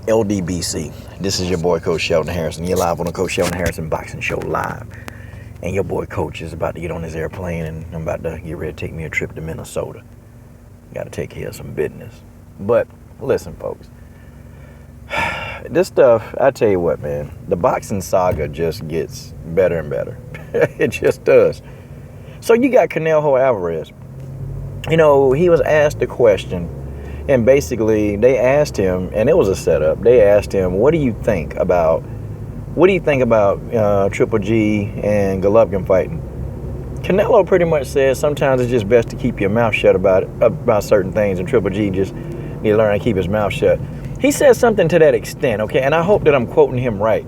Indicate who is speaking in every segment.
Speaker 1: LDBC. This is your boy, Coach Sheldon Harrison. You're live on the Coach Sheldon Harrison Boxing Show live. And your boy, Coach, is about to get on his airplane, and I'm about to get ready to take me a trip to Minnesota. Got to take care of some business. But listen, folks. This stuff, I tell you what, man. The boxing saga just gets better and better. It just does. So you got Canelo Alvarez. You know, he was asked a question. And basically, they asked him, and it was a setup. They asked him, what do you think about Triple G and Golovkin fighting? Canelo pretty much said sometimes it's just best to keep your mouth shut about certain things, and Triple G just need to learn to keep his mouth shut. He said something to that extent, okay, and I hope that I'm quoting him right.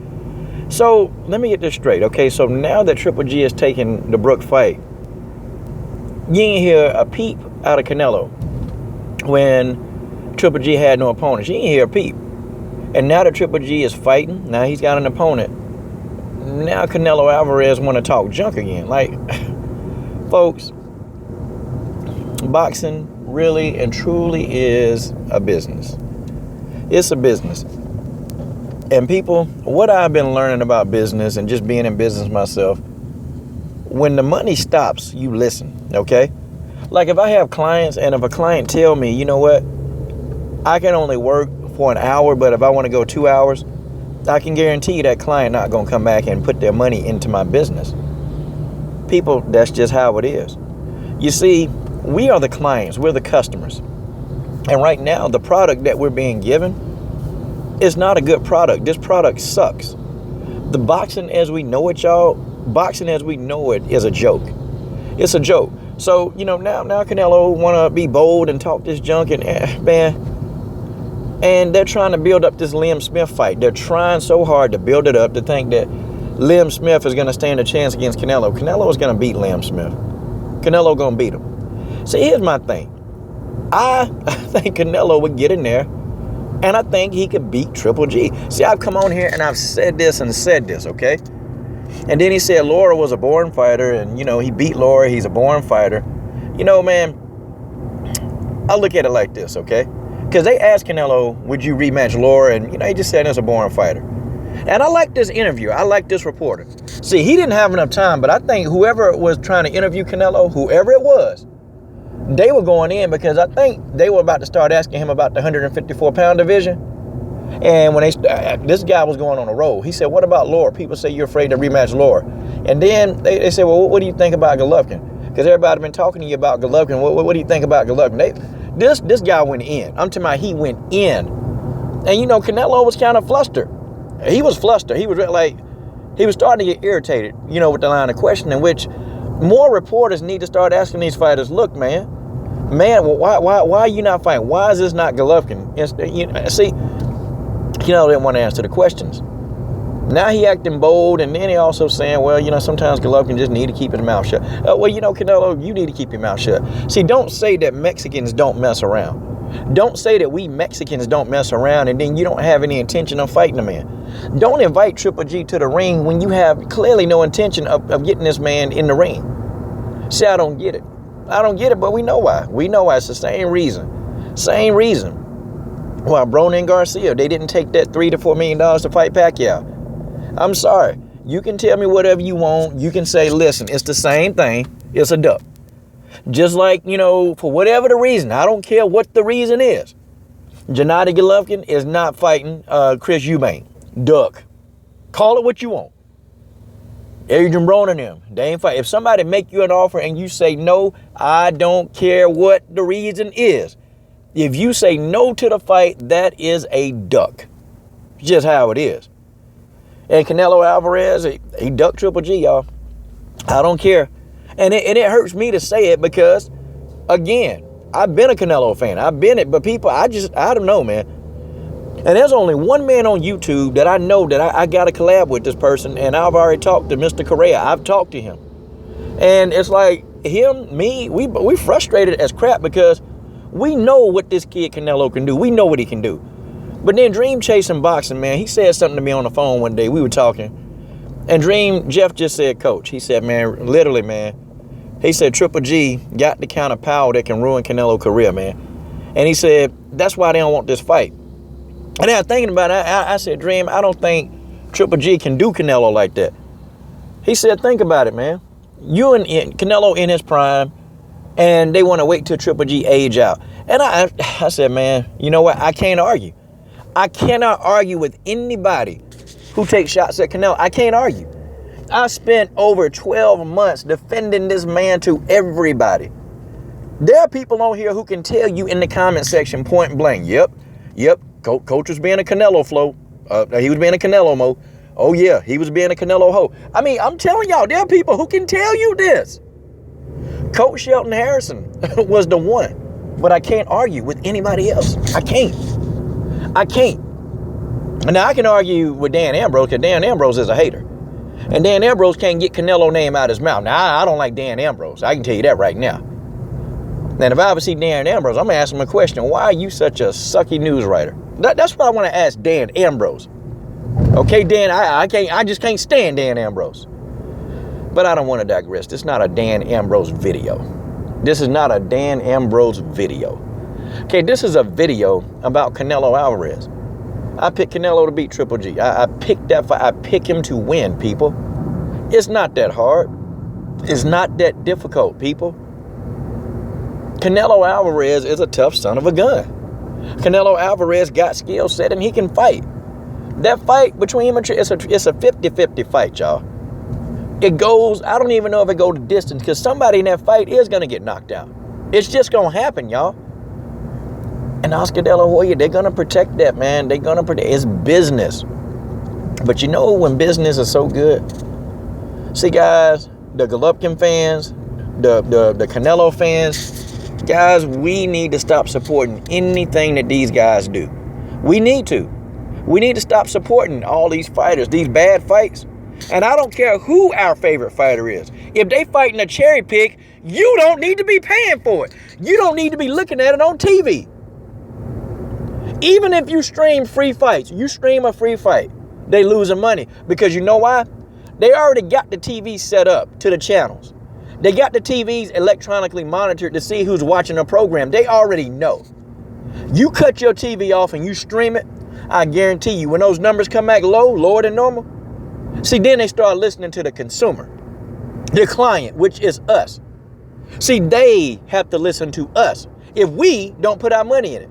Speaker 1: So let me get this straight, okay? So now that Triple G has taken the Brook fight, you ain't hear a peep out of Canelo when Triple G had no opponents. You ain't hear a peep. And now that Triple G is fighting, now he's got an opponent. Now Canelo Alvarez want to talk junk again. Like, folks, boxing really and truly is a business. It's a business. And people, what I've been learning about business and just being in business myself, when the money stops, you listen, okay? Like if I have clients and if a client tell me, you know what, I can only work for an hour, but if I want to go 2 hours, I can guarantee you that client not going to come back and put their money into my business. People, that's just how it is. You see, we are the clients. We're the customers. And right now, the product that we're being given is not a good product. This product sucks. The boxing as we know it, y'all, boxing as we know it is a joke. It's a joke. So, you know, now Canelo want to be bold and talk this junk and, man, and they're trying to build up this Liam Smith fight. They're trying so hard to build it up to think that Liam Smith is going to stand a chance against Canelo. Canelo is going to beat Liam Smith. Canelo going to beat him. So here's my thing. I think Canelo would get in there, and I think he could beat Triple G. See, I've come on here and I've said this, okay? And then he said Laura was a born fighter, and, you know, he beat Laura. He's a born fighter. You know, man, I look at it like this, okay? Because they asked Canelo, would you rematch Laura? And, you know, he just said he was a born fighter. And I like this interview. I like this reporter. See, he didn't have enough time, but I think whoever was trying to interview Canelo, whoever it was, they were going in because I think they were about to start asking him about the 154-pound division. And when this guy was going on a roll, he said, what about Laura? People say you're afraid to rematch Laura. And then they said, well, what do you think about Golovkin? Because everybody been talking to you about Golovkin. What do you think about Golovkin? This guy went in. I'm talking about he went in. And, you know, Canelo was kind of flustered. He was flustered. He was like, he was starting to get irritated, you know, with the line of questioning, which more reporters need to start asking these fighters, look, man, why are you not fighting? Why is this not Golovkin? You know, see, Canelo didn't want to answer the questions. Now he acting bold, and then he also saying, well, you know, sometimes Golovkin just need to keep his mouth shut. Well, you know, Canelo, you need to keep your mouth shut. See, don't say that Mexicans don't mess around. Don't say that we Mexicans don't mess around and then you don't have any intention of fighting a man. Don't invite Triple G to the ring when you have clearly no intention of getting this man in the ring. See, I don't get it. I don't get it, but we know why. We know why. It's the same reason. Same reason why Broner and Garcia, they didn't take that $3 to $4 million to fight Pacquiao. I'm sorry. You can tell me whatever you want. You can say, listen, it's the same thing. It's a duck. Just like, you know, for whatever the reason, I don't care what the reason is. Gennady Golovkin is not fighting Chris Eubank. Duck. Call it what you want. Adrian Broner and them, they ain't fight. If somebody make you an offer and you say no, I don't care what the reason is. If you say no to the fight, that is a duck. It's just how it is. And Canelo Alvarez, he ducked Triple G, y'all. I don't care. And it hurts me to say it because, again, I've been a Canelo fan. I've been it. But people, I don't know, man. And there's only one man on YouTube that I know that I got to collab with this person. And I've already talked to Mr. Correa. I've talked to him. And it's like him, me, we frustrated as crap because we know what this kid Canelo can do. We know what he can do. But then Dream Chasing Boxing, man, he said something to me on the phone one day. We were talking. And Jeff just said, Coach, he said, man, literally, man, he said Triple G got the kind of power that can ruin Canelo's career, man. And he said, that's why they don't want this fight. And then thinking about it, I said, Dream, I don't think Triple G can do Canelo like that. He said, think about it, man. You and Canelo in his prime, and they want to wait till Triple G age out. And I said, man, you know what? I can't argue. I cannot argue with anybody who takes shots at Canelo. I can't argue. I spent over 12 months defending this man to everybody. There are people on here who can tell you in the comment section point blank, yep, Coach was being a Canelo flow. He was being a Canelo mo. Oh yeah, he was being a Canelo ho. I mean, I'm telling y'all, there are people who can tell you this. Coach Shelton Harrison was the one. But I can't argue with anybody else. I can't. Now I can argue with Dan Ambrose, because Dan Ambrose is a hater. And Dan Ambrose can't get Canelo name out of his mouth. Now, I don't like Dan Ambrose. I can tell you that right now. And if I ever see Dan Ambrose, I'm going to ask him a question. Why are you such a sucky news writer? That's what I want to ask Dan Ambrose. Okay, Dan, I just can't stand Dan Ambrose. But I don't want to digress. This is not a Dan Ambrose video. This is not a Dan Ambrose video. Okay, this is a video about Canelo Alvarez. I picked Canelo to beat Triple G. I picked that fight. I pick him to win, people. It's not that hard. It's not that difficult, people. Canelo Alvarez is a tough son of a gun. Canelo Alvarez got skill set and he can fight. That fight between him and it's a 50-50 fight, y'all. It goes, I don't even know if it goes to distance, because somebody in that fight is going to get knocked out. It's just going to happen, y'all. And Oscar De La Hoya, they're going to protect that, man. They're going to protect. It's business. But you know when business is so good? See, guys, the Golovkin fans, the Canelo fans, guys, we need to stop supporting anything that these guys do. We need to. We need to stop supporting all these fighters, these bad fights. And I don't care who our favorite fighter is. If they fighting a cherry pick, you don't need to be paying for it. You don't need to be looking at it on TV. Even if you stream free fights, you stream a free fight, they losing money. Because you know why? They already got the TV set up to the channels. They got the TVs electronically monitored to see who's watching a program. They already know. You cut your TV off and you stream it, I guarantee you, when those numbers come back lower than normal, see, then they start listening to the consumer, the client, which is us. See, they have to listen to us if we don't put our money in it.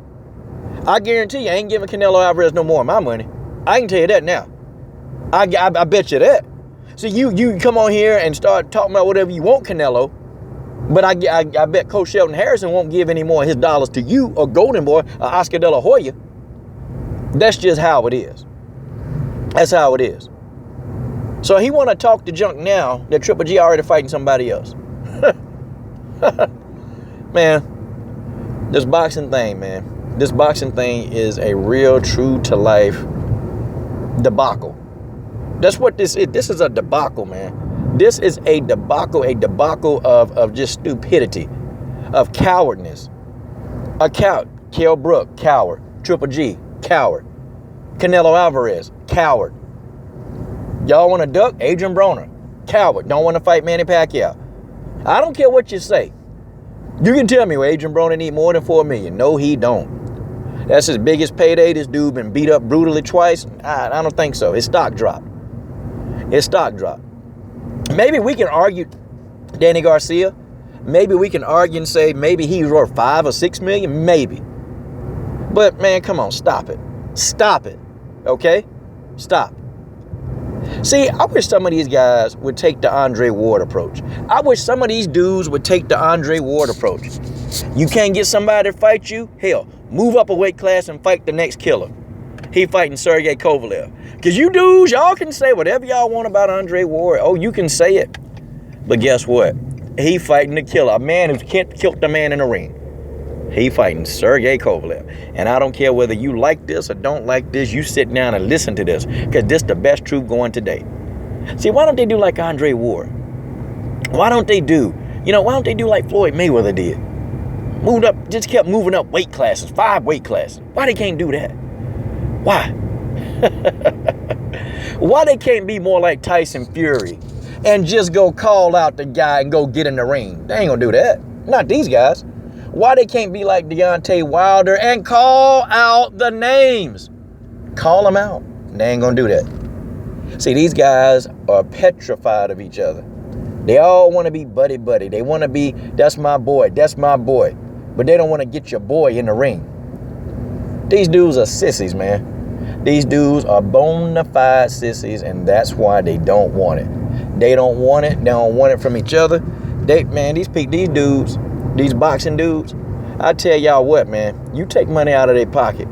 Speaker 1: I guarantee you, I ain't giving Canelo Alvarez no more of my money. I can tell you that now. I bet you that. See, you come on here and start talking about whatever you want, Canelo, but I bet Coach Shelton Harrison won't give any more of his dollars to you or Golden Boy or Oscar De La Hoya. That's just how it is. That's how it is. So he want to talk the junk now that Triple G already fighting somebody else. Man, this boxing thing, man. This boxing thing is a real, true to life debacle. That's what this is. This is a debacle, man. This is a debacle of just stupidity, of cowardness. A coward. Kell Brook, coward. Triple G, coward. Canelo Alvarez, coward. Y'all want to duck? Adrian Broner, coward. Don't want to fight Manny Pacquiao. I don't care what you say. You can tell me, well, Adrian Broner need more than $4 million. No, he don't. That's his biggest payday. This dude been beat up brutally twice. I don't think so. His stock dropped. His stock dropped. Maybe we can argue Danny Garcia. Maybe we can argue and say maybe he's worth $5 or $6 million. Maybe. But man, come on, stop it. Stop it. Okay? Stop. See, I wish some of these guys would take the Andre Ward approach. I wish some of these dudes would take the Andre Ward approach. You can't get somebody to fight you? Hell, move up a weight class and fight the next killer. He fighting Sergey Kovalev. Because you dudes, y'all can say whatever y'all want about Andre Ward. Oh, you can say it. But guess what? He fighting the killer. A man who killed the man in the ring. He fighting Sergey Kovalev. And I don't care whether you like this or don't like this. You sit down and listen to this. Because this the best truth going today. See, why don't they do like Andre Ward? Why don't they do like Floyd Mayweather did? Moved up, just kept moving up weight classes, 5 weight classes. Why they can't do that? Why? Why they can't be more like Tyson Fury and just go call out the guy and go get in the ring? They ain't gonna do that. Not these guys. Why they can't be like Deontay Wilder and call out the names? Call them out. They ain't gonna do that. See, these guys are petrified of each other. They all want to be buddy-buddy. They want to be, that's my boy, that's my boy. But they don't want to get your boy in the ring. These dudes are sissies, man. These dudes are bona fide sissies, and that's why they don't want it. They don't want it. They don't want it from each other. These dudes, these boxing dudes, I tell y'all what, man, you take money out of their pocket.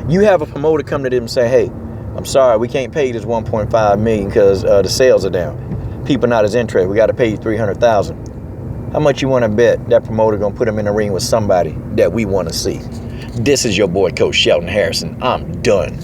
Speaker 1: You have a promoter come to them and say, hey, I'm sorry, we can't pay you this $1.5 million because the sales are down. People not as interested. We got to pay you $300,000. How much you want to bet that promoter going to put him in the ring with somebody that we want to see? This is your boy, Coach Shelton Harrison. I'm done.